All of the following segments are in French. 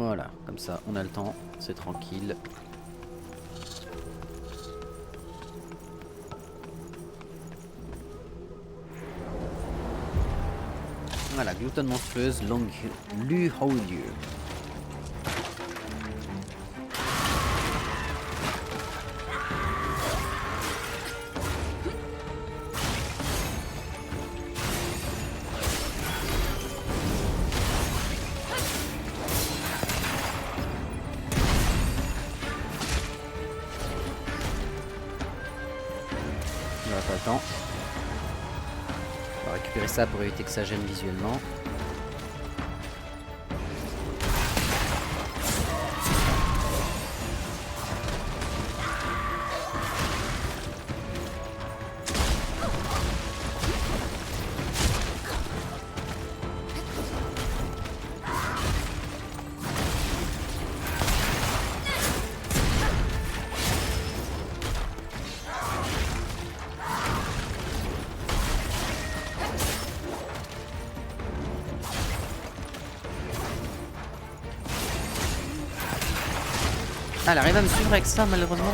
Voilà, comme ça on a le temps, c'est tranquille. Voilà, gluten monstrueuse, longue lu haut lieu. On n'a pas le temps. On va récupérer ça pour éviter que ça gêne visuellement. Ah, elle arrive à me suivre avec ça, malheureusement.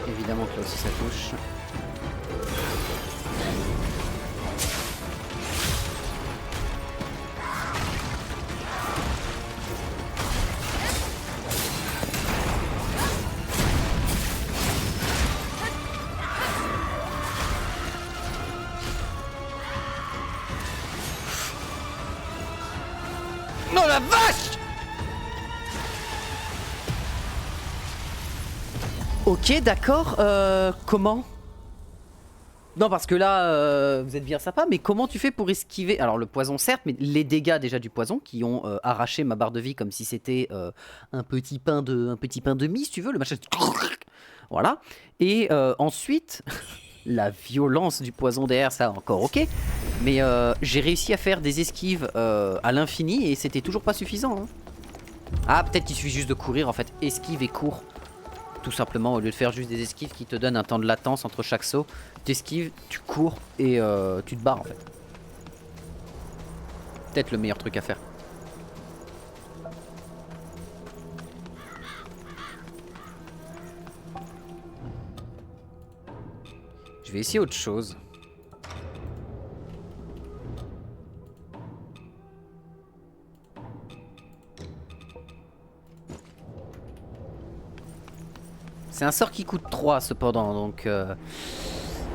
Évidemment que là aussi ça touche. Non, la vache! Ok, d'accord. Comment? Non, parce que là, vous êtes bien sympa, mais comment tu fais pour esquiver? Alors, le poison, certes, mais les dégâts déjà du poison qui ont arraché ma barre de vie comme si c'était un petit pain de mie, si tu veux, le machin. Voilà. Et ensuite, la violence du poison derrière, ça encore ok. Mais j'ai réussi à faire des esquives à l'infini et c'était toujours pas suffisant. Hein. Ah, peut-être qu'il suffit juste de courir en fait. Esquive et cours. Tout simplement, au lieu de faire juste des esquives qui te donnent un temps de latence entre chaque saut, tu esquives, tu cours et tu te barres en fait. Peut-être le meilleur truc à faire. Je vais essayer autre chose. C'est un sort qui coûte 3 cependant, donc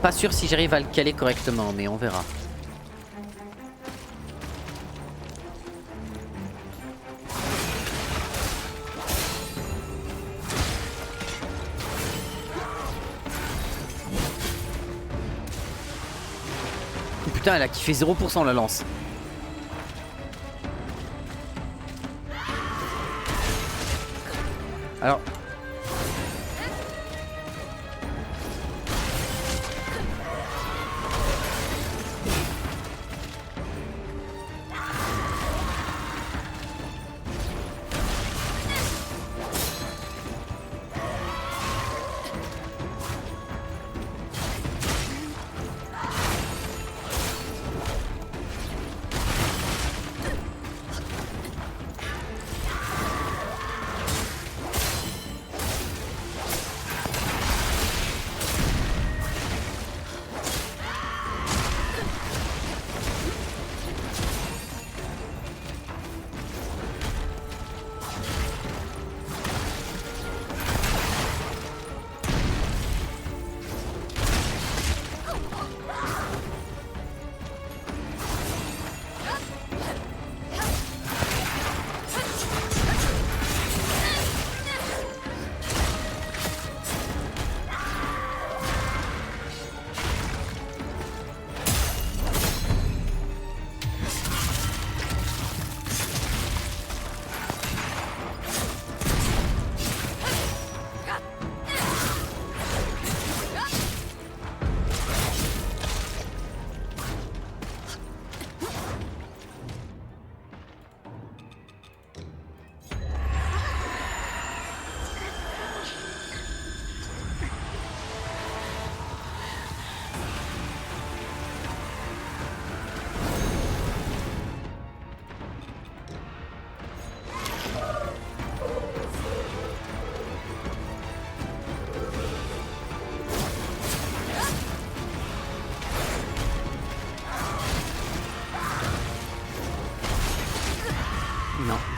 pas sûr si j'arrive à le caler correctement, mais on verra. Putain, elle a kiffé 0% la lance. Alors...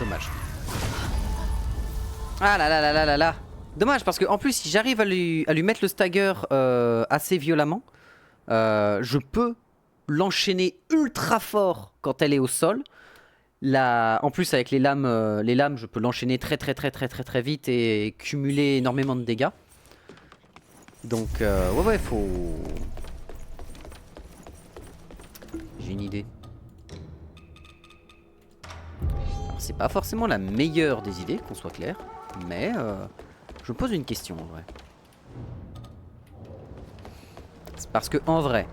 Dommage. Ah là là là là là là. Dommage parce que en plus si j'arrive à lui mettre le stagger assez violemment, je peux l'enchaîner ultra fort quand elle est au sol. En plus avec les lames, je peux l'enchaîner très vite et cumuler énormément de dégâts. Donc ouais faut... J'ai une idée. Alors c'est pas forcément la meilleure des idées, qu'on soit clair, mais je me pose une question en vrai. C'est parce que en vrai,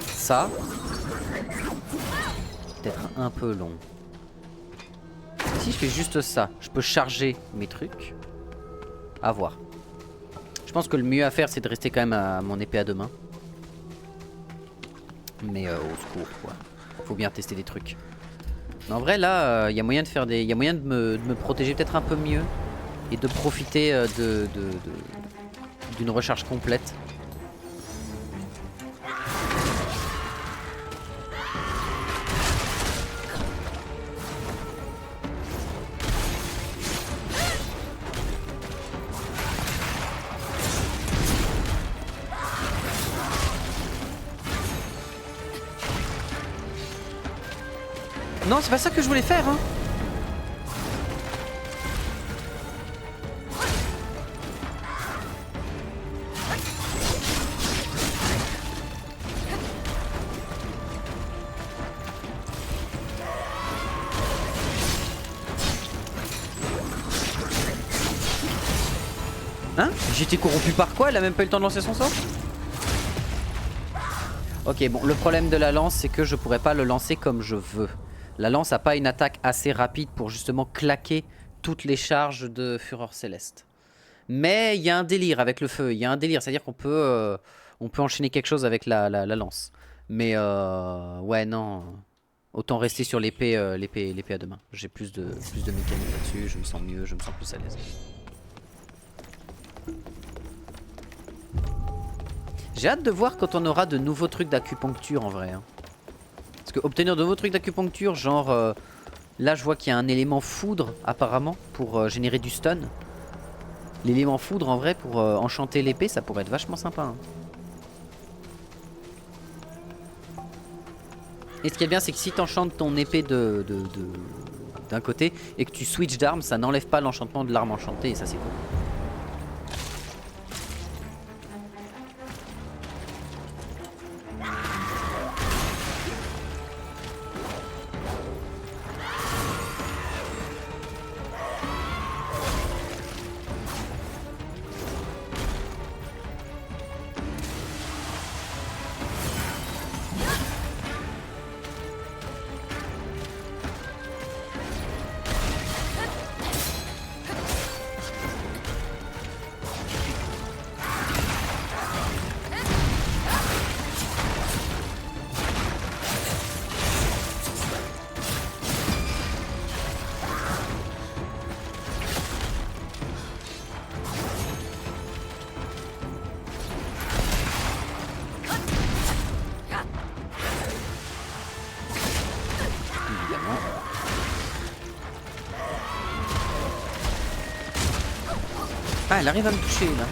ça, peut-être un peu long. Si je fais juste ça, je peux charger mes trucs. À voir. Je pense que le mieux à faire, c'est de rester quand même à mon épée à deux mains. Mais au secours, quoi. Faut bien tester des trucs. Mais en vrai, là, il y a moyen de faire des... Il y a moyen de me protéger peut-être un peu mieux. Et de profiter d'une recharge complète. Non, c'est pas ça que je voulais faire, hein. Hein? J'étais corrompu par quoi? Elle a même pas eu le temps de lancer son sort? Ok, bon, le problème de la lance, c'est que je pourrais pas le lancer comme je veux. La lance a pas une attaque assez rapide pour justement claquer toutes les charges de Fureur Céleste. Mais il y a un délire avec le feu, il y a un délire, c'est-à-dire qu'on peut enchaîner quelque chose avec la lance. Mais ouais, non. Autant rester sur l'épée à deux mains. J'ai plus de mécanique là-dessus, je me sens mieux, je me sens plus à l'aise. J'ai hâte de voir quand on aura de nouveaux trucs d'acupuncture en vrai. Hein. Parce que obtenir de nouveaux trucs d'acupuncture, genre... là je vois qu'il y a un élément foudre apparemment pour générer du stun. L'élément foudre en vrai pour enchanter l'épée, ça pourrait être vachement sympa. Hein. Et ce qui est bien, c'est que si tu enchantes ton épée d'un côté et que tu switches d'arme, ça n'enlève pas l'enchantement de l'arme enchantée et ça c'est cool. Ah, elle arrive à me toucher là.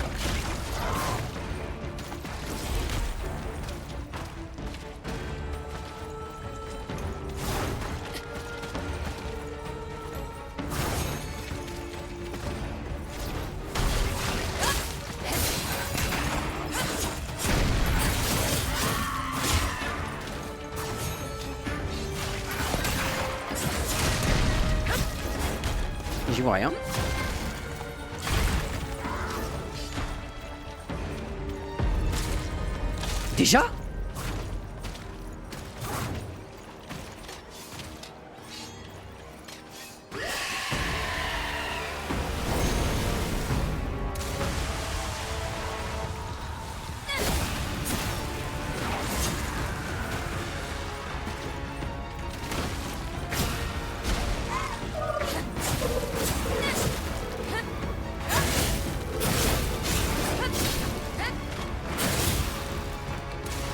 J'y vois rien. Déjà ?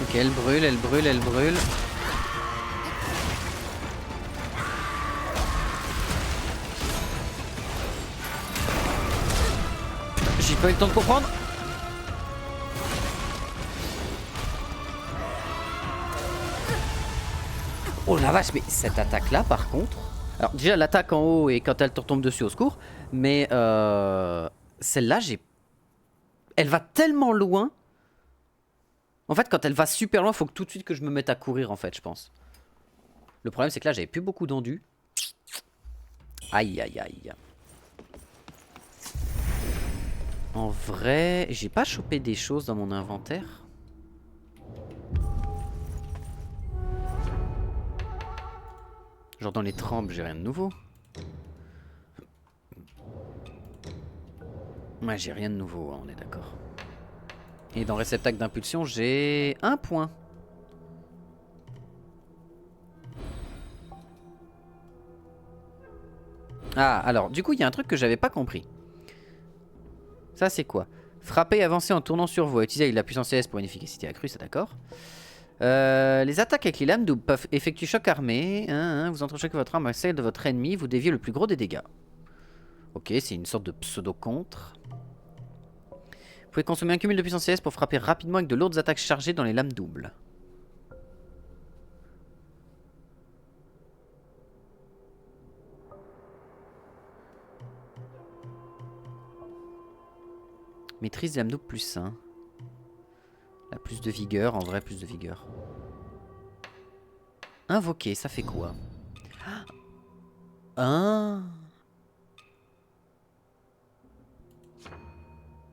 Ok, elle brûle, elle brûle, elle brûle. pas eu le temps de comprendre. Oh la vache, mais cette attaque là par contre. Alors déjà l'attaque en haut et quand elle te retombe dessus au secours. Mais celle-là elle va tellement loin. En fait quand elle va super loin, faut que tout de suite que je me mette à courir en fait je pense. Le problème c'est que là j'avais plus beaucoup d'endus. Aïe aïe aïe. En vrai, j'ai pas chopé des choses dans mon inventaire. Genre dans les trempes, j'ai rien de nouveau. Ouais, j'ai rien de nouveau, hein, on est d'accord. Et dans réceptacle d'impulsion, j'ai un point. Ah, alors, du coup, il y a un truc que j'avais pas compris. Ça, c'est quoi? Frapper et avancer en tournant sur voie. Utiliser avec la puissance CS pour une efficacité accrue, c'est d'accord. Les attaques avec les lames doubles peuvent effectuer choc armé. Vous entrechoquez votre arme avec celle de votre ennemi. Vous déviez le plus gros des dégâts. Ok, c'est une sorte de pseudo-contre. Vous pouvez consommer un cumul de puissance CS pour frapper rapidement avec de lourdes attaques chargées dans les lames doubles. Maîtrise des lames doubles plus 1. La plus de vigueur, en vrai plus de vigueur. Invoquer, ça fait quoi? Ah.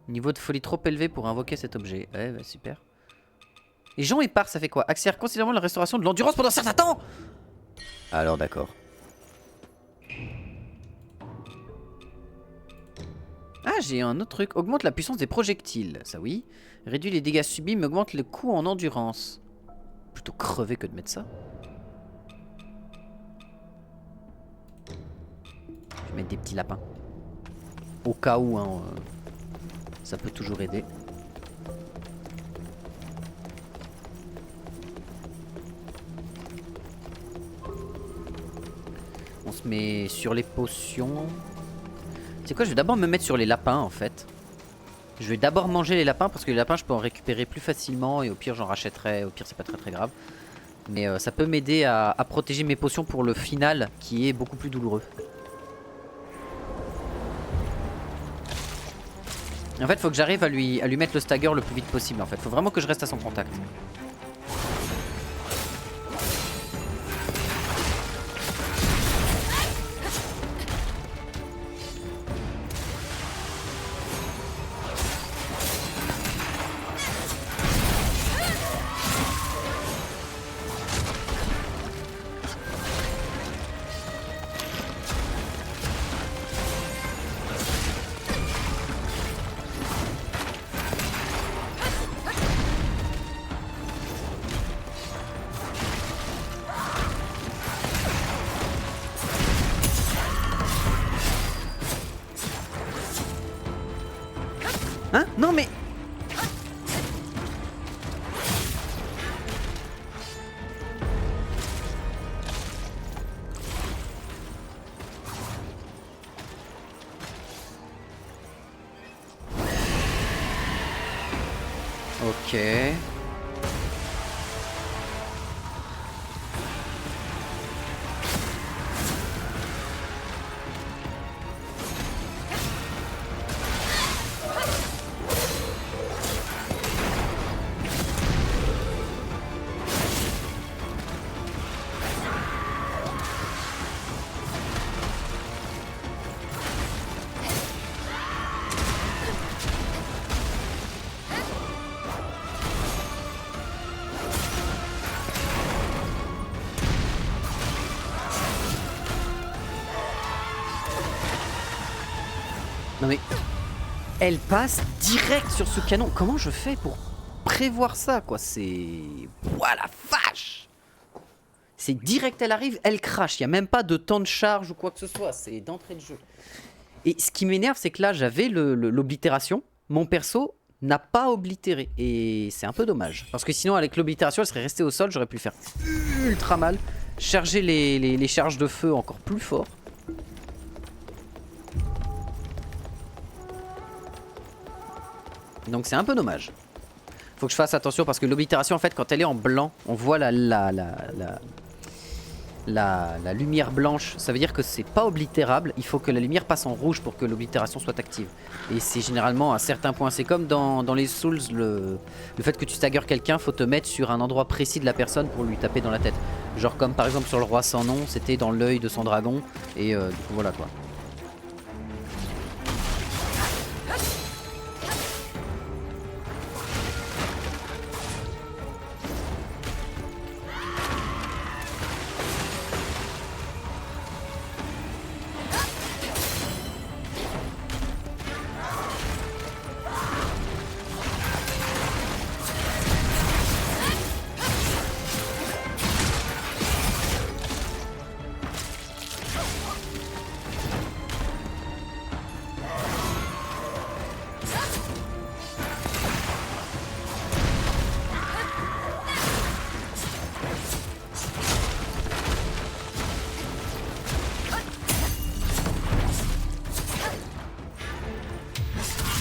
Niveau de folie trop élevé pour invoquer cet objet. Ouais, bah super. Les gens épars, ça fait quoi? Accélère considérablement la restauration de l'endurance pendant un certain temps. Alors d'accord. Ah, j'ai un autre truc. Augmente la puissance des projectiles. Ça oui. Réduit les dégâts subis mais augmente le coût en endurance. Plutôt crever que de mettre ça. Je vais mettre des petits lapins. Au cas où, hein, ça peut toujours aider. On se met sur les potions. C'est quoi, je vais d'abord me mettre sur les lapins en fait. Je vais d'abord manger les lapins parce que les lapins je peux en récupérer plus facilement et au pire j'en rachèterai, au pire c'est pas très grave. Mais ça peut m'aider à protéger mes potions pour le final qui est beaucoup plus douloureux. En fait faut que j'arrive à lui mettre le stagger le plus vite possible en fait. Faut vraiment que je reste à son contact. Hein? Non mais... Ok. Non mais... Elle passe direct sur ce canon. Comment je fais pour prévoir ça quoi? C'est... Ouah la vache! C'est direct, elle arrive, elle crache. Il n'y a même pas de temps de charge ou quoi que ce soit. C'est d'entrée de jeu. Et ce qui m'énerve, c'est que là, j'avais l'oblitération. Mon perso n'a pas oblitéré. Et c'est un peu dommage. Parce que sinon, avec l'oblitération, elle serait restée au sol. J'aurais pu faire ultra mal. Charger les charges de feu encore plus fort. Donc c'est un peu dommage. Faut que je fasse attention parce que l'oblitération en fait quand elle est en blanc, on voit la lumière blanche, ça veut dire que c'est pas oblitérable, il faut que la lumière passe en rouge pour que l'oblitération soit active. Et c'est généralement à certains points, c'est comme dans les Souls, le fait que tu staggers quelqu'un, faut te mettre sur un endroit précis de la personne pour lui taper dans la tête. Genre comme par exemple sur le roi sans nom, c'était dans l'œil de son dragon, et du coup voilà quoi.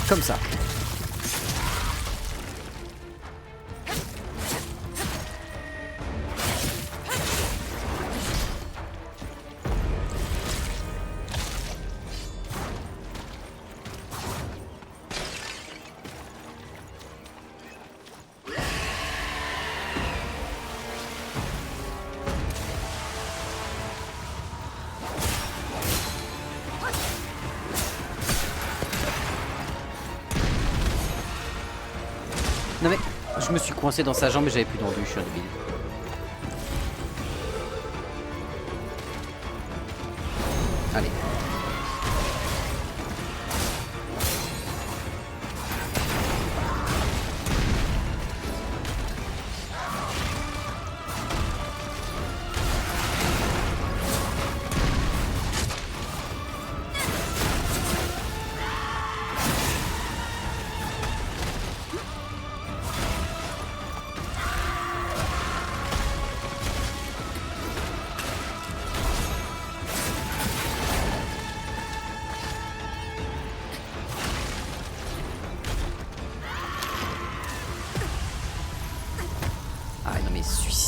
Comme ça. Non mais, je me suis coincé dans sa jambe et j'avais plus d'endu, je suis un débile. Allez.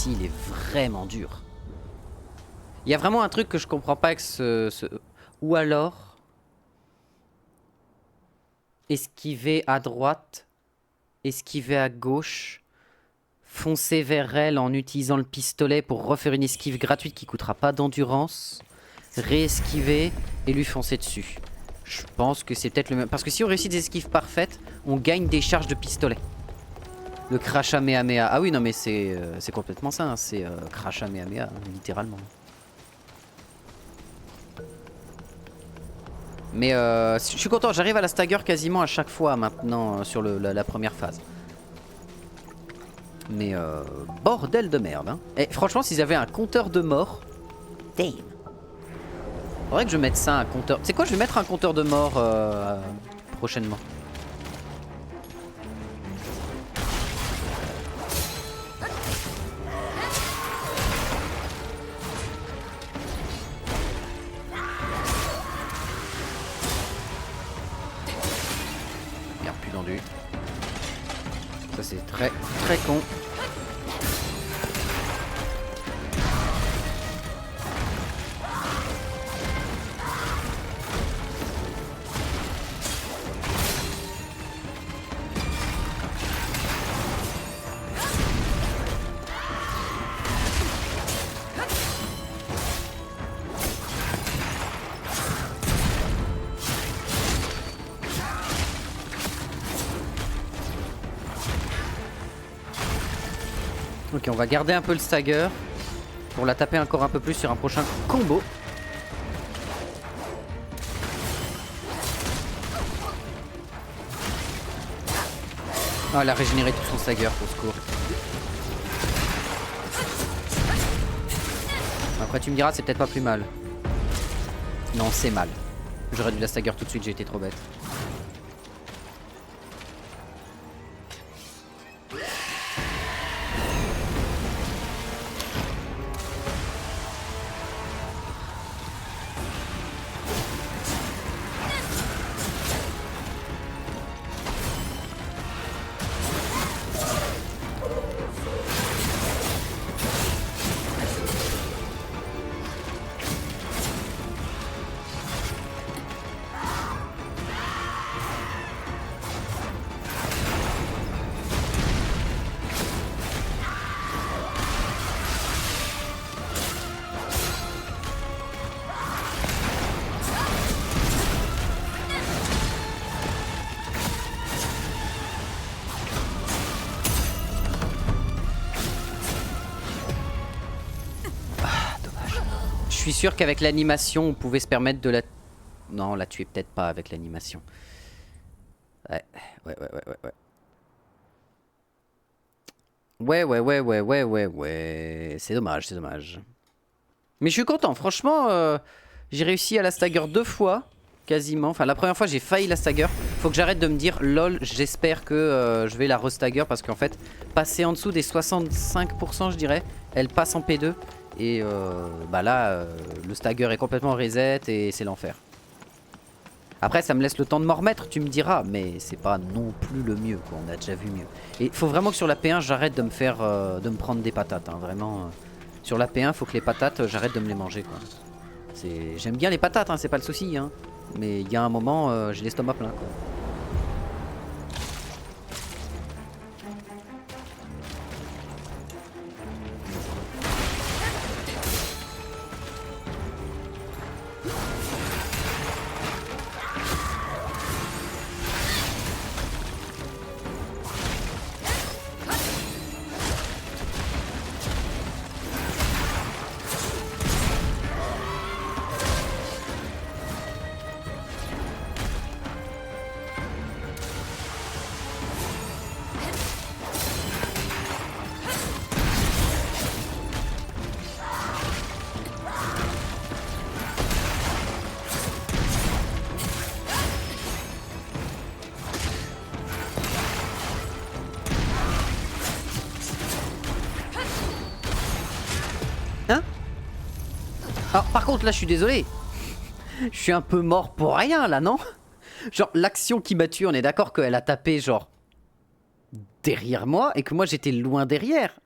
Il est vraiment dur. Il y a vraiment un truc que je comprends pas avec ce... Ou alors... Esquiver à droite, esquiver à gauche, foncer vers elle en utilisant le pistolet pour refaire une esquive gratuite qui coûtera pas d'endurance, réesquiver et lui foncer dessus. Je pense que c'est peut-être le même... Parce que si on réussit des esquives parfaites, on gagne des charges de pistolet. Le Krachamehameha. Ah oui, non, mais c'est complètement ça. Hein. C'est Krachamehameha, littéralement. Mais je suis content. J'arrive à la stagger quasiment à chaque fois maintenant sur la première phase. Mais bordel de merde. Hein. Et franchement, s'ils avaient un compteur de mort. Damn. Faudrait que je mette ça, un compteur. Tu sais quoi, je vais mettre un compteur de mort prochainement. Ça c'est très très con. Ok, on va garder un peu le stagger pour la taper encore un peu plus sur un prochain combo. Ah, elle a régénéré tout son stagger, au secours. Après tu me diras, c'est peut-être pas plus mal. Non, c'est mal. J'aurais dû la stagger tout de suite, j'ai été trop bête. suis sûr qu'avec l'animation, on pouvait se permettre de la... Non, on la tuer peut-être pas avec l'animation. Ouais. Ouais. C'est dommage, c'est dommage. Mais je suis content, franchement, j'ai réussi à la stagger 2 fois, quasiment. Enfin, la première fois, j'ai failli la stagger. Faut que j'arrête de me dire, lol, j'espère que je vais la restagger parce qu'en fait, passer en dessous des 65%, je dirais, elle passe en P2. Et bah là, le stagger est complètement reset et c'est l'enfer. Après, ça me laisse le temps de m'en remettre, tu me diras, mais c'est pas non plus le mieux, quoi. On a déjà vu mieux. Et faut vraiment que sur la P1, j'arrête de me faire, de me prendre des patates, hein, vraiment. Sur la P1, faut que les patates, j'arrête de me les manger, quoi. J'aime bien les patates, hein, c'est pas le souci, hein. Mais il y a un moment, j'ai l'estomac plein, quoi. Alors, par contre, là, je suis désolé. Je suis un peu mort pour rien, là, non? Genre, l'action qui m'a tué, on est d'accord qu'elle a tapé, genre, derrière moi et que moi, j'étais loin derrière.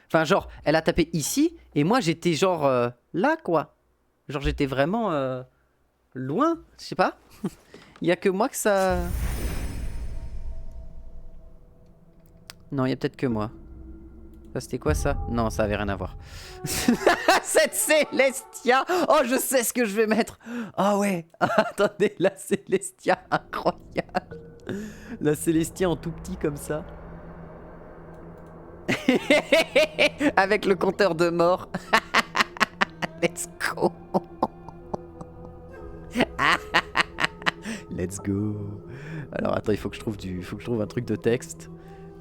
Enfin, genre, elle a tapé ici et moi, j'étais, genre, là, quoi. Genre, j'étais vraiment loin, je sais pas. Il y a que moi que ça... Non, il y a peut-être que moi. Ça, c'était quoi, ça? Non, ça avait rien à voir. Cette Célestia! Oh, je sais ce que je vais mettre! Ah ouais! Attendez, la Célestia, incroyable! La Célestia en tout petit comme ça. Avec le compteur de mort. Let's go! Let's go! Alors attends, il faut que je trouve un truc de texte.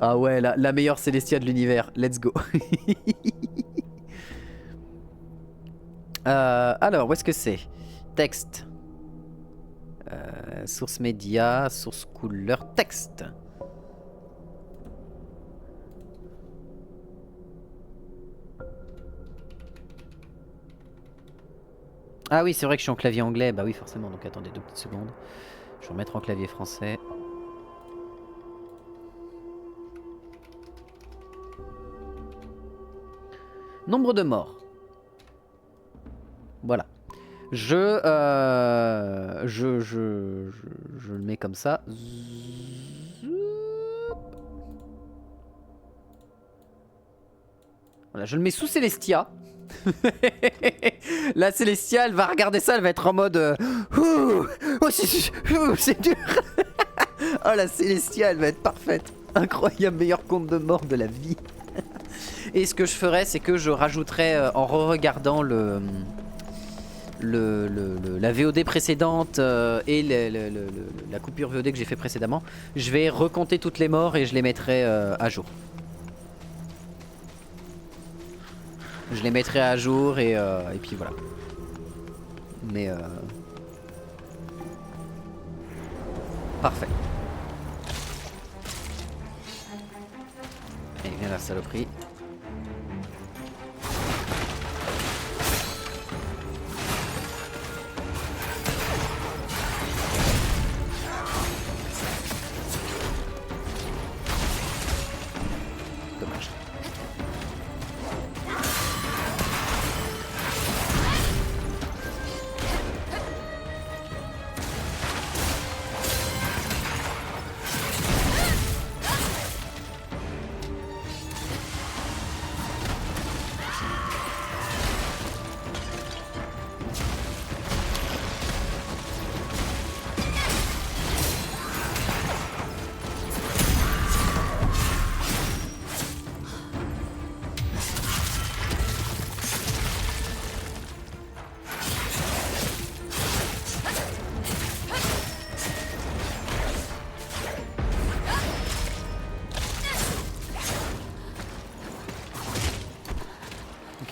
Ah ouais, la meilleure Célestia de l'univers. Let's go! Alors, où est-ce que c'est? Texte. Source média, source couleur, texte. Ah oui, c'est vrai que je suis en clavier anglais. Bah oui, forcément. Donc attendez 2 petites secondes. Je vais remettre en clavier français. Nombre de morts. Voilà. Je le mets comme ça. Voilà, je le mets sous Célestia. La Célestia, elle va regarder ça, elle va être en mode oh, c'est dur. Oh, la Célestia, elle va être parfaite. Incroyable, meilleur compte de mort de la vie. Et ce que je ferais, c'est que je rajouterais, en re-regardant la VOD précédente et la coupure VOD que j'ai fait précédemment, je vais recompter toutes les morts et je les mettrai à jour. Je les mettrai à jour et puis voilà. Mais parfait. Et viens la saloperie. Dommage.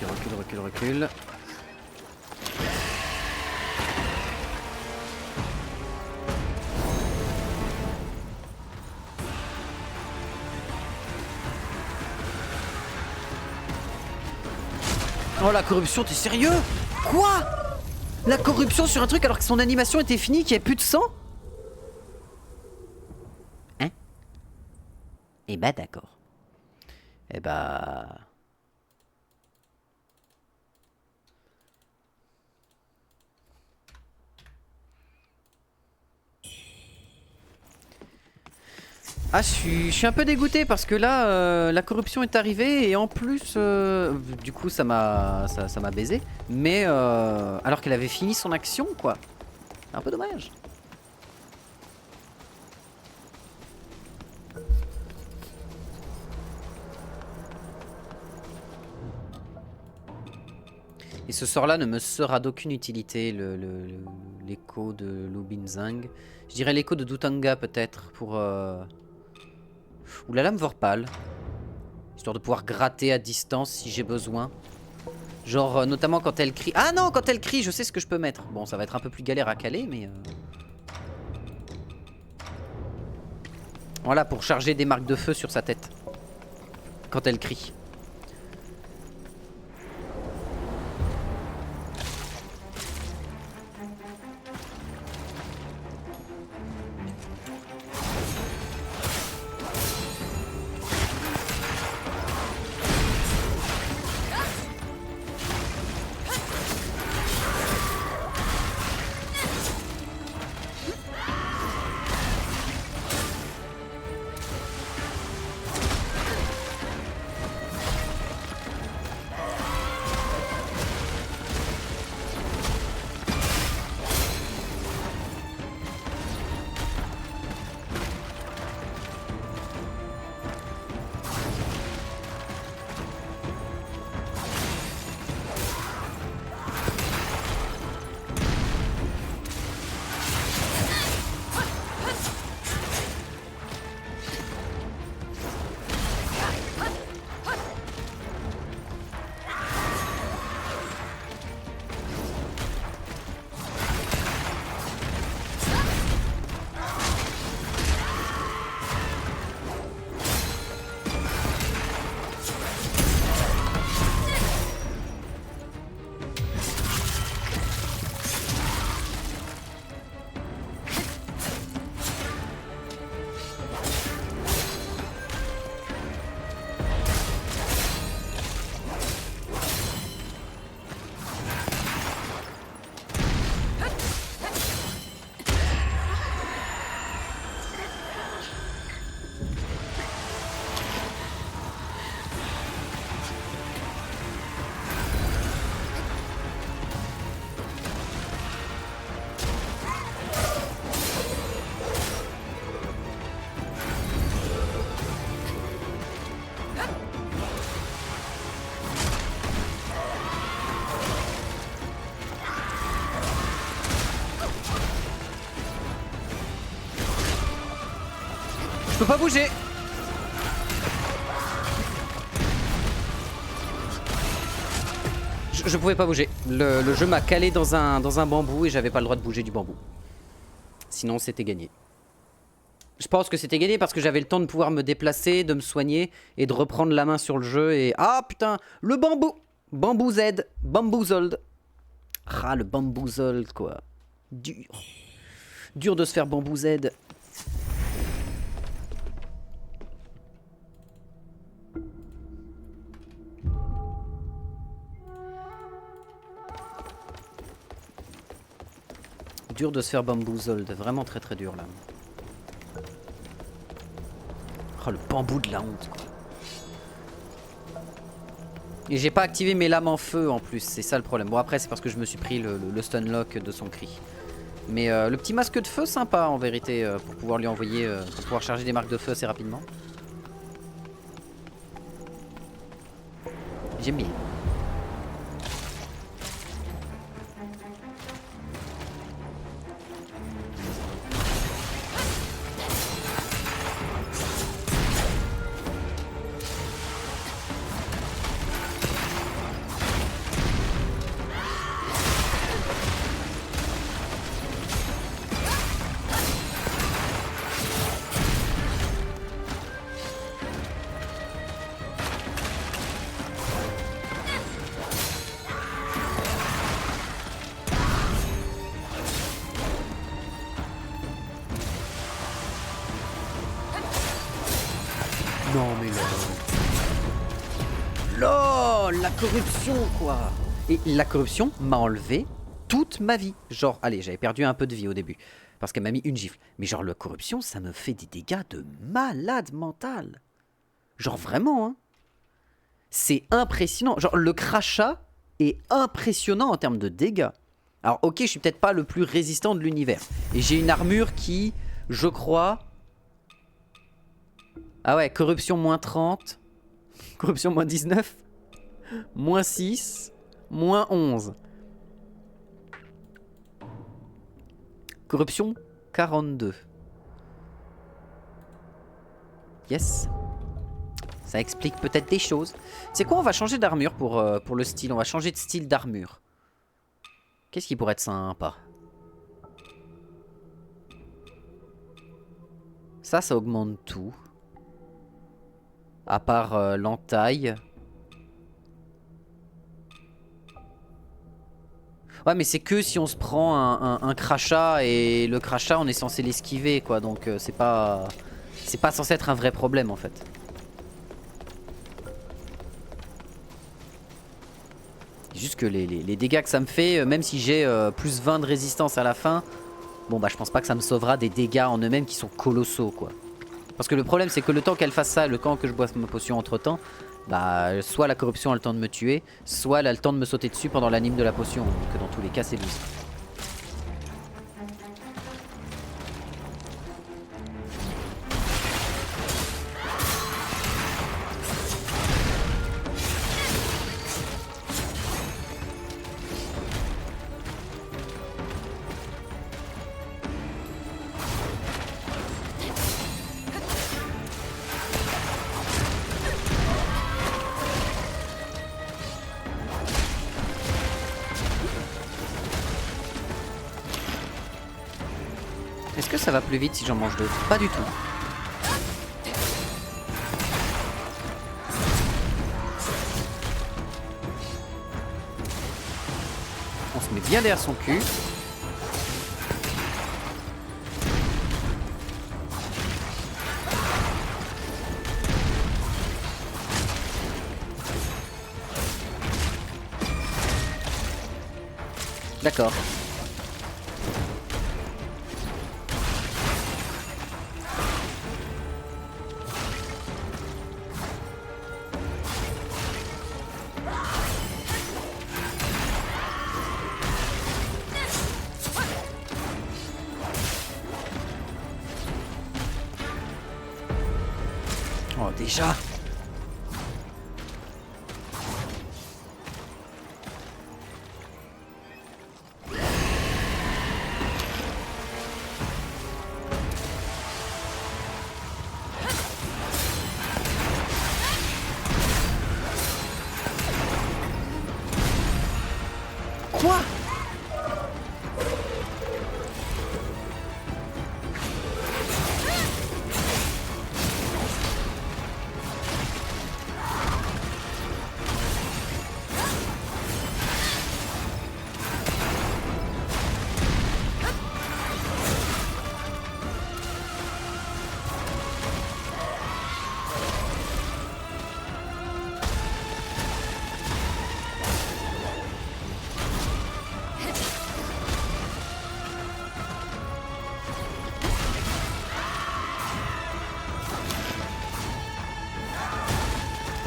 Ok, recule, recule, recule. Oh la corruption, t'es sérieux? Quoi? La corruption sur un truc alors que son animation était finie, qu'il n'y avait plus de sang? Hein? Eh bah d'accord. Eh bah... Ah, je suis un peu dégoûté parce que là, la corruption est arrivée et en plus, du coup, ça m'a baisé. Mais alors qu'elle avait fini son action, quoi. C'est un peu dommage. Et ce sort-là ne me sera d'aucune utilité, l'écho de Lubinzang. Je dirais l'écho de Dutanga peut-être pour... Ou la lame Vorpal. Histoire de pouvoir gratter à distance si j'ai besoin. Genre notamment quand elle crie. Ah non, quand elle crie, je sais ce que je peux mettre. Bon, ça va être un peu plus galère à caler, mais... Voilà, pour charger des marques de feu sur sa tête. Quand elle crie. Je peux pas bouger. Je pouvais pas bouger. Le jeu m'a calé dans un bambou et j'avais pas le droit de bouger du bambou. Sinon c'était gagné. Je pense que c'était gagné parce que j'avais le temps de pouvoir me déplacer, de me soigner et de reprendre la main sur le jeu et... Ah putain, le bambou. Bamboo Z, bamboozled. Ah le bamboozled quoi. Dur. Dur de se faire bamboo Z. Dur de se faire bamboozled, vraiment très très dur là. Oh le bambou de la honte quoi. Et j'ai pas activé mes lames en feu en plus, c'est ça le problème. Bon après c'est parce que je me suis pris le stun lock de son cri. Mais le petit masque de feu sympa en vérité pour pouvoir lui envoyer, pour pouvoir charger des marques de feu assez rapidement. J'aime bien. LOL, la corruption quoi. Et la corruption m'a enlevé toute ma vie. Genre, allez, j'avais perdu un peu de vie au début. Parce qu'elle m'a mis une gifle. Mais genre, la corruption, ça me fait des dégâts de malade mental. Genre, vraiment, hein. C'est impressionnant. Genre, le crachat est impressionnant en termes de dégâts. Alors, ok, je suis peut-être pas le plus résistant de l'univers. Et j'ai une armure qui, je crois... Ah ouais, corruption moins 30. Corruption moins 19. Moins 6. Moins 11. Corruption 42. Yes. Ça explique peut-être des choses. C'est quoi, on va changer d'armure pour le style. On va changer de style d'armure. Qu'est-ce qui pourrait être sympa? Ça augmente tout. À part l'entaille. Ouais, mais c'est que si on se prend un crachat. Et le crachat, on est censé l'esquiver, quoi. Donc c'est pas censé être un vrai problème, en fait. Juste que les dégâts que ça me fait, même si j'ai plus 20 de résistance à la fin, bon bah je pense pas que ça me sauvera des dégâts en eux-mêmes qui sont colossaux quoi. Parce que le problème c'est que le temps qu'elle fasse ça, le temps que je boive ma potion entre temps, bah soit la corruption a le temps de me tuer, soit elle a le temps de me sauter dessus pendant l'anime de la potion. Donc dans tous les cas c'est loose. Est-ce que ça va plus vite si j'en mange deux? Pas du tout. On se met bien derrière son cul. D'accord. Oh déjà. Quoi?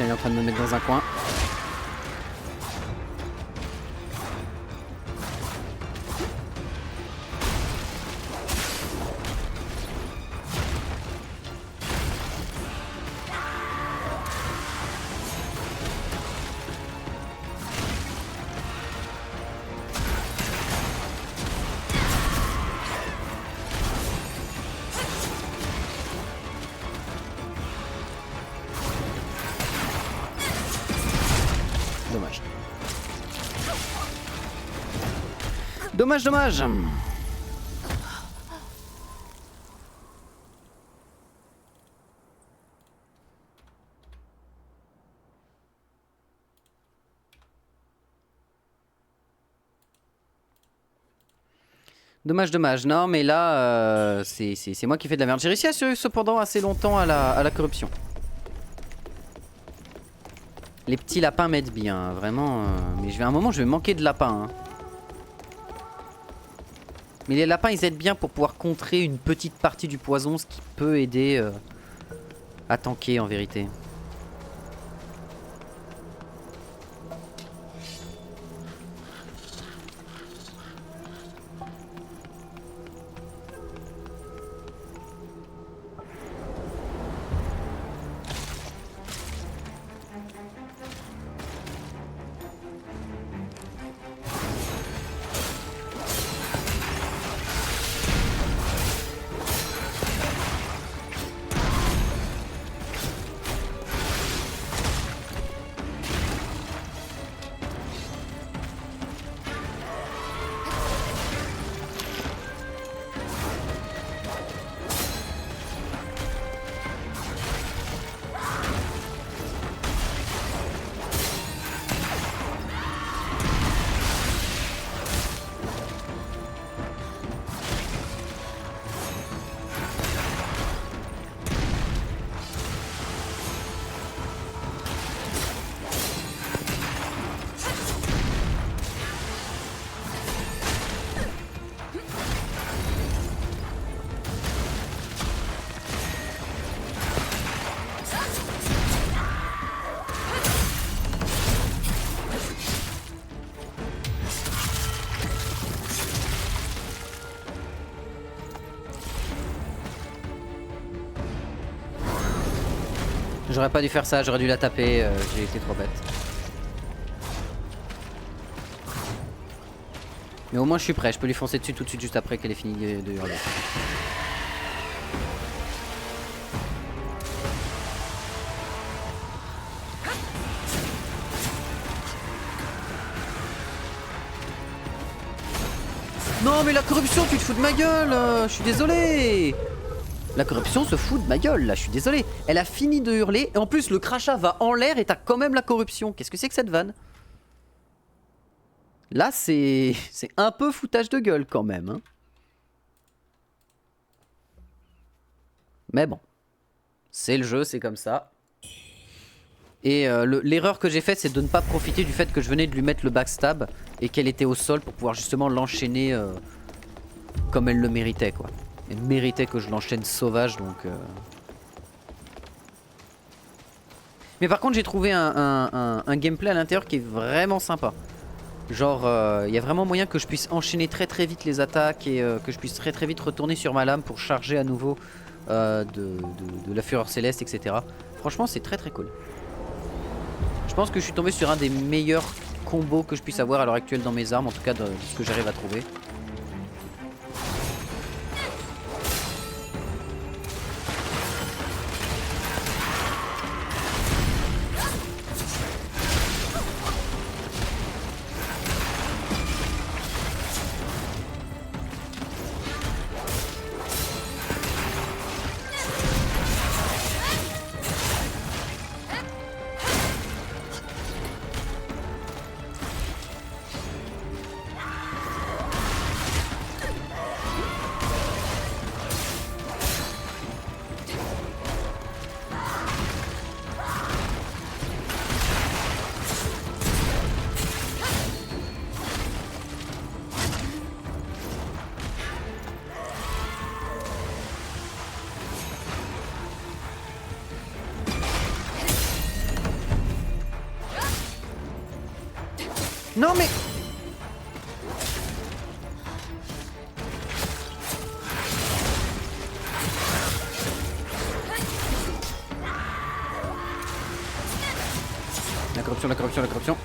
Elle est en train de me mettre dans un coin. Dommage. Dommage, dommage. Dommage, dommage. Non, mais là, c'est moi qui fais de la merde. J'ai réussi à survivre cependant assez longtemps à la corruption. Les petits lapins m'aident bien, vraiment. Mais à un moment, je vais manquer de lapins. Hein. Mais les lapins, ils aident bien pour pouvoir contrer une petite partie du poison, ce qui peut aider à tanker en vérité. J'aurais pas dû faire ça, j'aurais dû la taper, j'ai été trop bête. Mais au moins je suis prêt, je peux lui foncer dessus tout de suite juste après qu'elle ait fini de hurler. Non mais la corruption, tu te fous de ma gueule, je suis désolé. La corruption se fout de ma gueule là, je suis désolé. Elle a fini de hurler et en plus le crachat va en l'air et t'as quand même la corruption. Qu'est-ce que c'est que cette vanne? Là c'est un peu foutage de gueule quand même. Hein. Mais bon, c'est le jeu, c'est comme ça. Et l'erreur que j'ai faite c'est de ne pas profiter du fait que je venais de lui mettre le backstab et qu'elle était au sol pour pouvoir justement l'enchaîner comme elle le méritait quoi. Elle méritait que je l'enchaîne sauvage donc... Mais par contre j'ai trouvé un gameplay à l'intérieur qui est vraiment sympa. Genre y a vraiment moyen que je puisse enchaîner très vite les attaques et que je puisse très vite retourner sur ma lame pour charger à nouveau de la fureur céleste etc. Franchement c'est très cool. Je pense que je suis tombé sur un des meilleurs combos que je puisse avoir à l'heure actuelle dans mes armes, en tout cas de ce que j'arrive à trouver. Non mais... La corruption, la corruption, la corruption.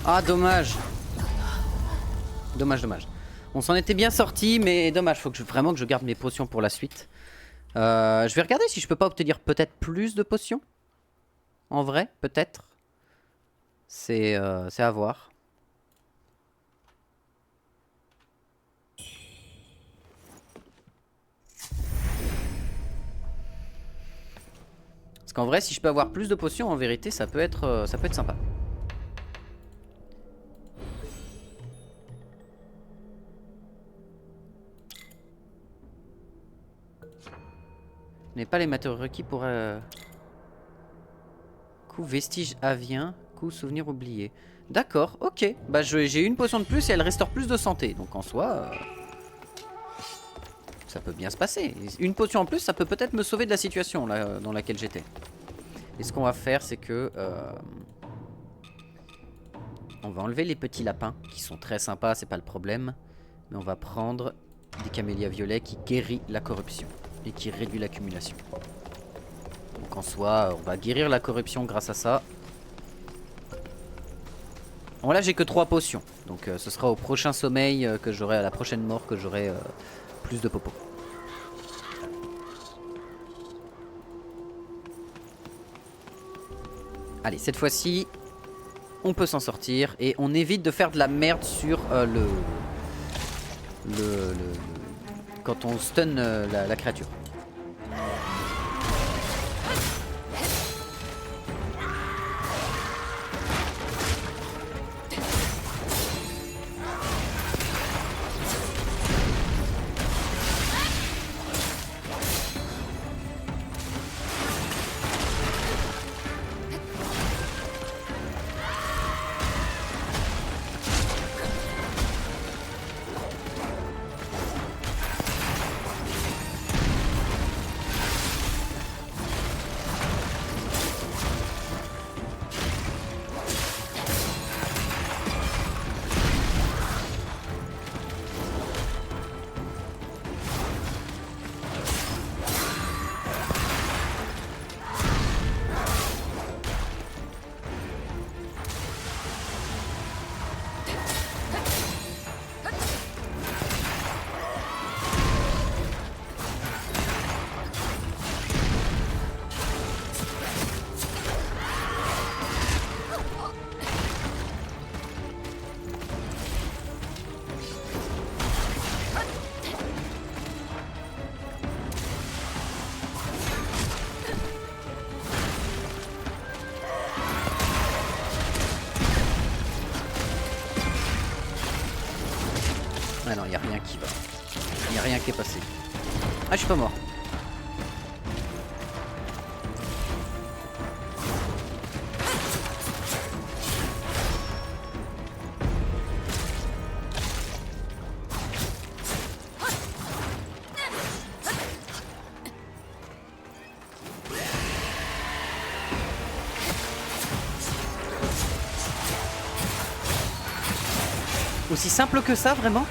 Ah, dommage. Dommage, dommage. On s'en était bien sorti, mais dommage. Faut que vraiment que je garde mes potions pour la suite. Je vais regarder si je peux pas obtenir peut-être plus de potions. En vrai, peut-être. C'est à voir. Parce qu'en vrai, si je peux avoir plus de potions, en vérité, ça peut être sympa. Je n'ai pas les matériaux requis pour... Coup vestige avien, coup souvenir oublié. D'accord, ok. Bah j'ai une potion de plus et elle restaure plus de santé. Donc en soi... ça peut bien se passer. Une potion en plus, ça peut peut-être me sauver de la situation là, dans laquelle j'étais. Et ce qu'on va faire, c'est que... on va enlever les petits lapins, qui sont très sympas, c'est pas le problème. Mais on va prendre des camélias violets qui guérit la corruption. Et qui réduit l'accumulation. Donc en soi, on va guérir la corruption grâce à ça. Bon là j'ai que 3 potions. Donc ce sera au prochain sommeil que j'aurai, à la prochaine mort que j'aurai plus de popo. Allez, cette fois-ci, on peut s'en sortir. Et on évite de faire de la merde sur quand on stun la créature. Ah non, y a rien qui va. Y a rien qui est passé. Ah, je suis pas mort. Aussi simple que ça, vraiment?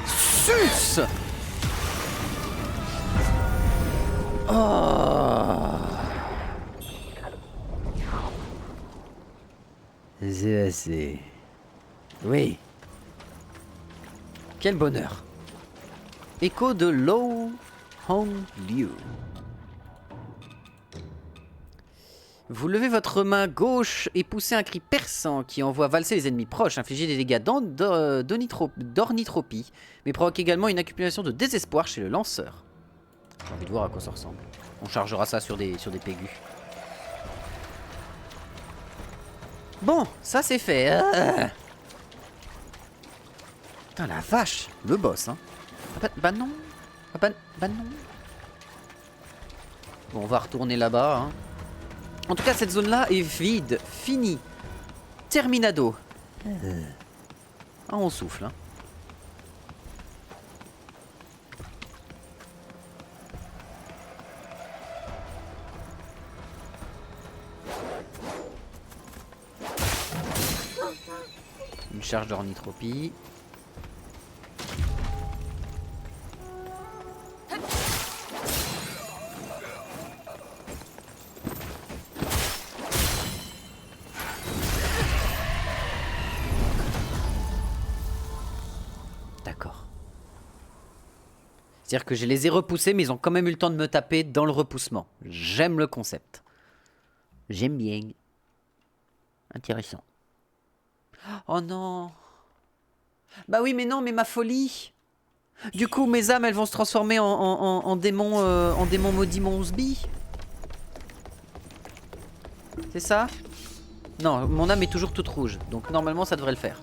Sus! Oh! C'est assez. Oui. Quel bonheur. Écho de Lo Hong Liu. Vous levez votre main gauche et poussez un cri perçant qui envoie valser les ennemis proches, infliger des dégâts d'ornithropie, mais provoque également une accumulation de désespoir chez le lanceur. J'ai envie de voir à quoi ça ressemble. On chargera ça sur des pégus. Bon, ça c'est fait. Putain la vache, le boss hein. Ah bah non. Ah bah non. Bon, on va retourner là-bas hein. En tout cas, cette zone-là est vide, finie, terminado. Ah, on souffle, hein. Une charge d'ornithropie. D'accord. C'est-à-dire que je les ai repoussés, mais ils ont quand même eu le temps de me taper dans le repoussement. J'aime le concept. J'aime bien. Intéressant. Oh non. Bah oui, mais non, mais ma folie. Du coup, mes âmes, elles vont se transformer en démons, en démons maudits Monsby. C'est ça? Non, mon âme est toujours toute rouge, donc normalement ça devrait le faire.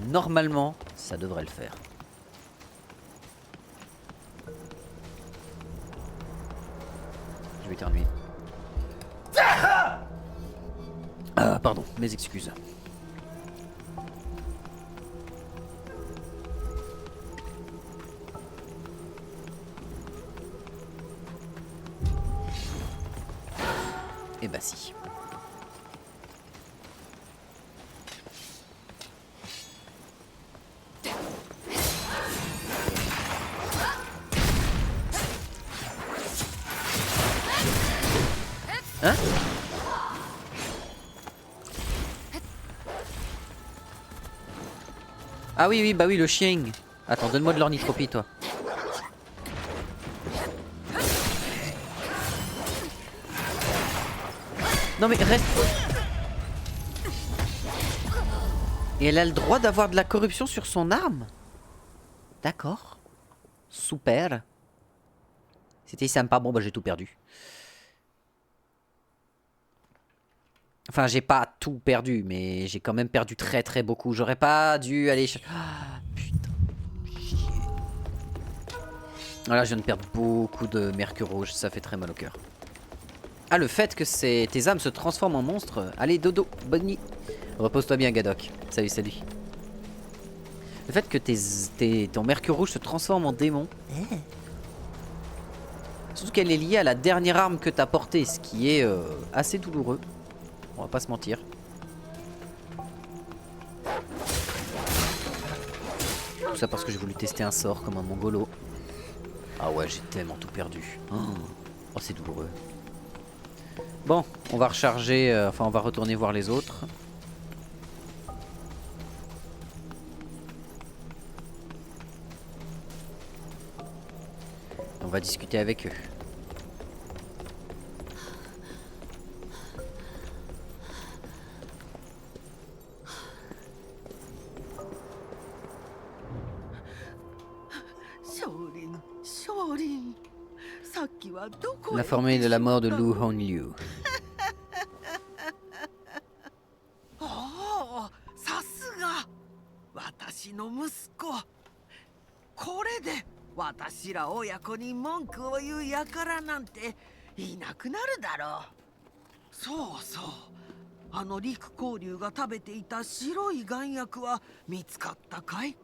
Normalement, ça devrait le faire. Je vais éternuer. Ah, pardon, mes excuses. Eh bah si. Hein? Ah oui, oui, bah oui, le chien. Attends, donne-moi de l'ornithropie, toi. Non mais reste... Et elle a le droit d'avoir de la corruption sur son arme? D'accord. Super. C'était sympa. Bon, bah j'ai tout perdu. Enfin, j'ai pas tout perdu, mais j'ai quand même perdu très très beaucoup. J'aurais pas dû aller... Ah, putain. Voilà, je viens de perdre beaucoup de mercure rouge. Ça fait très mal au cœur. Ah, le fait que tes âmes se transforment en monstres. Allez, dodo, bonne nuit. Repose-toi bien, Gadok. Salut, salut. Le fait que ton mercure rouge se transforme en démon. Surtout qu'elle est liée à la dernière arme que t'as portée, ce qui est assez douloureux. On va pas se mentir. Tout ça parce que j'ai voulu tester un sort comme un mongolo. Ah ouais, j'ai tellement tout perdu. Oh, c'est douloureux. Bon, on va recharger, enfin on va retourner voir les autres. On va discuter avec eux. L'informé de la mort de Lu Hongliu. Oh, さすが私の息子。これで私ら親子に文句を言う輩なんていなくなるだろう。そうそう、あの陸光竜が食べていた白い丸薬は見つかったかい？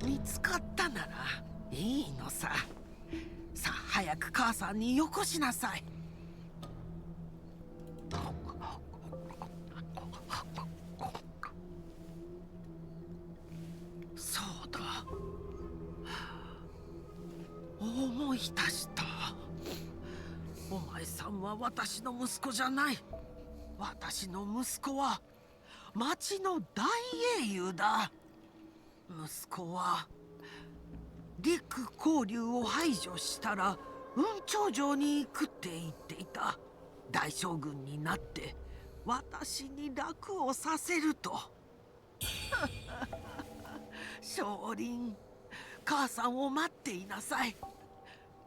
見つかったならいいのさ。さあ早く母さんによこしなさい。そうだ、思い出した。お前さんは私の息子じゃない。私の息子は町の大英雄だ。息子は陸光竜を排除したら雲頂城に行くって言っていた。大将軍になって私に楽をさせると。少林、母さんを待っていなさい。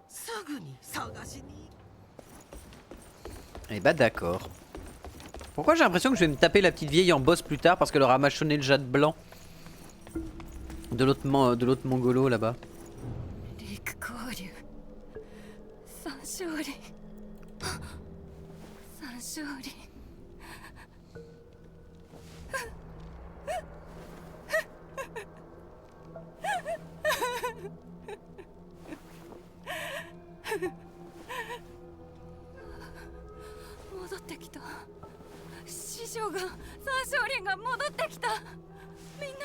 すぐに探しに。Eh bah d'accord. Pourquoi j'ai l'impression que je vais me taper la petite vieille en boss plus tard parce qu'elle aura mâchonné le jade blanc de l'autre mongolo là-bas. 陸交流三勝利三勝利戻ってきた師匠が三勝利が戻ってきたみんな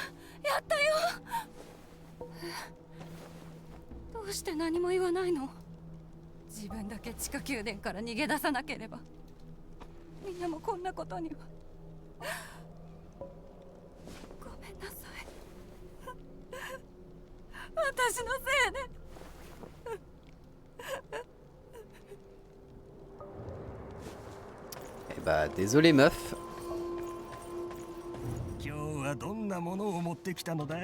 やったよどうして何も言わないの自分だけ地下宮殿から逃げ出さなければみんなもこんなことにはごめんなさい私のせいで Eh bah désolé meuf. 今日はどんなものを持ってきたのだ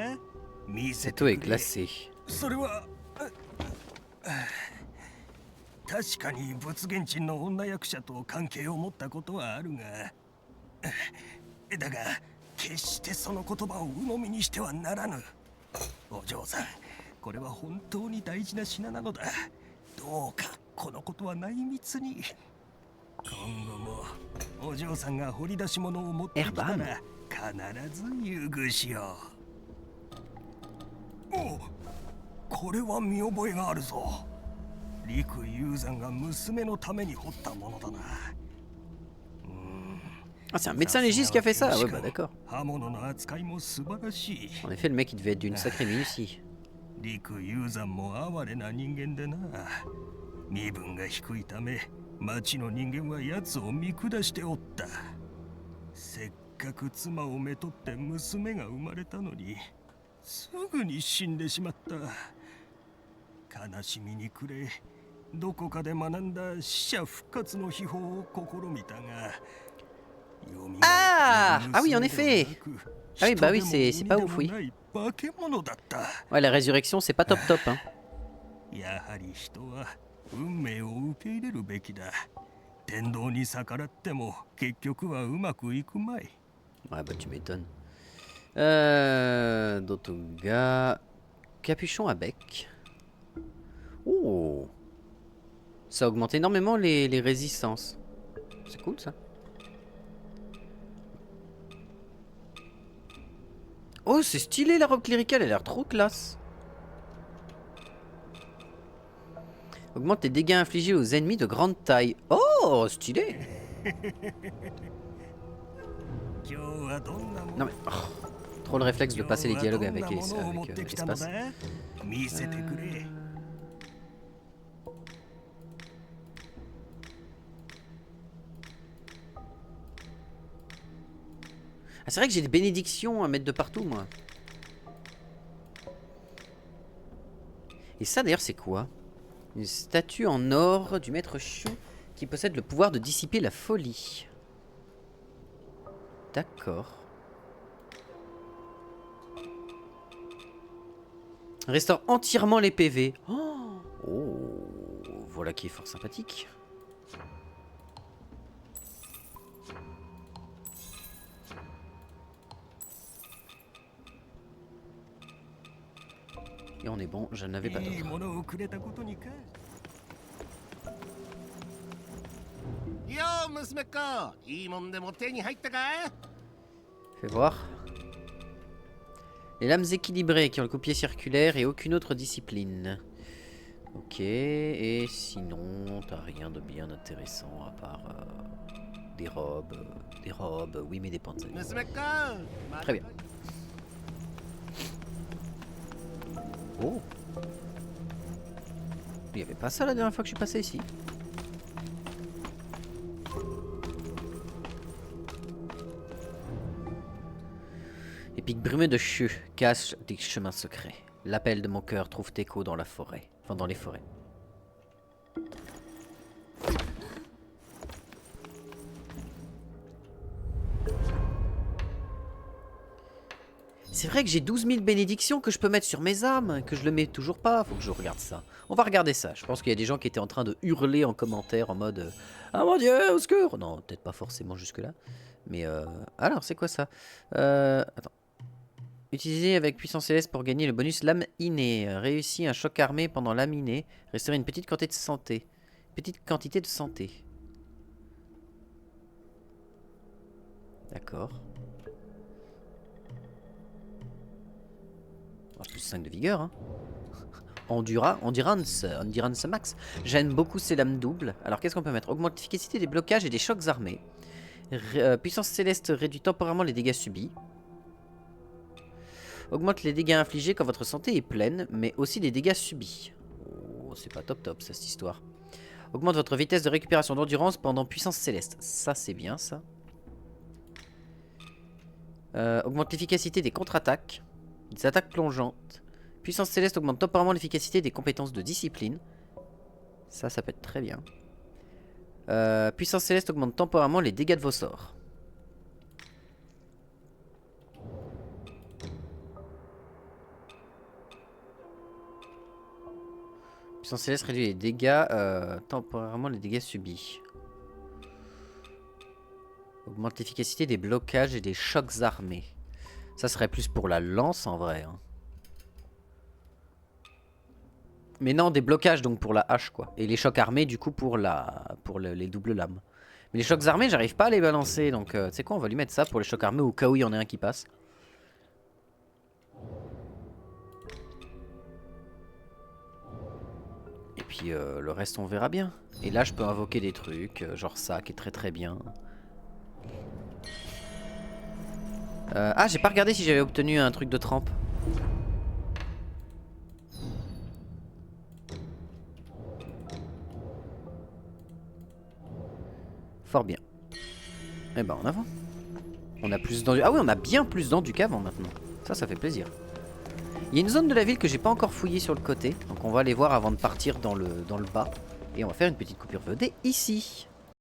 見せ Cette て eau く est れ glacée. それは確かに仏現地の女役者と関係を持ったことはあるがだが決してその言葉を鵜呑みにしてはならぬお嬢さんこれは本当に大事な品なのだどうかこのことは内密に今後もお嬢さんが掘り出し物を持ってきたら必ず優遇しようおこれは見覚えがあるぞ陸雄山が娘のために掘ったものだな Ah c'est un médecin légiste qui a fait ça. Ouais bah d'accord. 刃物の扱いも素晴らしい En effet le mec il devait être d'une sacrée minutie. 陸雄山も哀れな人間でな身分が低いため町の人間は奴を見下しておったせっかく妻をめとって娘が生まれたのにすぐに死んでしまった悲しみに暮れどこかで学んだ死者復活の秘宝を試みたが Ah ah oui en effet. Ah oui bah oui c'est pas ouf oui. Ouais la résurrection c'est pas top top hein. やはり人は運命を受け入れるべきだ天道に逆らっても結局はうまくいくまい Ouais bah tu m'étonnes. D'autres gars. Capuchon à bec. Oh. Ça augmente énormément les résistances. C'est cool ça. Oh c'est stylé la robe cléricale, elle a l'air trop classe. Augmente les dégâts infligés aux ennemis de grande taille. Oh stylé. Non mais... Oh, trop le réflexe de passer les dialogues avec l'espace. Ah, c'est vrai que j'ai des bénédictions à mettre de partout moi. Et ça d'ailleurs c'est quoi? Une statue en or du maître Chou qui possède le pouvoir de dissiper la folie. D'accord. Restaure entièrement les PV. Oh, voilà qui est fort sympathique. Et on est bon, je n'avais pas d'autre. Fais voir. Les lames équilibrées qui ont le coupier circulaire et aucune autre discipline. Ok, et sinon, t'as rien de bien intéressant à part des robes, oui mais des pantalons. Très bien. Oh. Il n'y avait pas ça la dernière fois que je suis passé ici. Épique brumeux de Cheux cache des chemins secrets. L'appel de mon cœur trouve écho dans la forêt. Enfin dans les forêts. C'est vrai que j'ai 12 000 bénédictions que je peux mettre sur mes âmes, que je le mets toujours pas. Faut que je regarde ça. On va regarder ça. Je pense qu'il y a des gens qui étaient en train de hurler en commentaire en mode ah mon dieu, au secours. Non, peut-être pas forcément jusque-là. Mais alors, c'est quoi ça attends. Utilisez avec puissance céleste pour gagner le bonus lame innée. Réussit un choc armé pendant lame innée. Restaurer une petite quantité de santé. Petite quantité de santé. D'accord. Oh, plus 5 de vigueur, hein. Endurance max. J'aime beaucoup ces lames doubles. Alors qu'est-ce qu'on peut mettre? Augmente l'efficacité des blocages et des chocs armés. Puissance céleste réduit temporairement les dégâts subis. Augmente les dégâts infligés quand votre santé est pleine, mais aussi les dégâts subis. Oh, c'est pas top top ça, cette histoire. Augmente votre vitesse de récupération d'endurance pendant puissance céleste. Ça c'est bien ça. Augmente l'efficacité des contre-attaques. Des attaques plongeantes. Puissance céleste augmente temporairement l'efficacité des compétences de discipline. Ça peut être très bien. Puissance céleste augmente temporairement les dégâts de vos sorts. Puissance céleste réduit les dégâts, temporairement les dégâts subis. Augmente l'efficacité des blocages et des chocs armés. Ça serait plus pour la lance en vrai. Hein. Mais non, des blocages donc pour la hache quoi. Et les chocs armés du coup pour les doubles lames. Mais les chocs armés j'arrive pas à les balancer. Donc tu sais quoi, on va lui mettre ça pour les chocs armés au cas où il y en a un qui passe. Et puis le reste on verra bien. Et là je peux invoquer des trucs, genre ça qui est très très bien. Ah j'ai pas regardé si j'avais obtenu un truc de trempe. Fort bien. Eh ben en avant. On a plus d'endu. Ah oui on a bien plus d'endu qu'avant maintenant. Ça fait plaisir. Il y a une zone de la ville que j'ai pas encore fouillée sur le côté. Donc on va aller voir avant de partir dans le bas. Et on va faire une petite coupure VOD ici.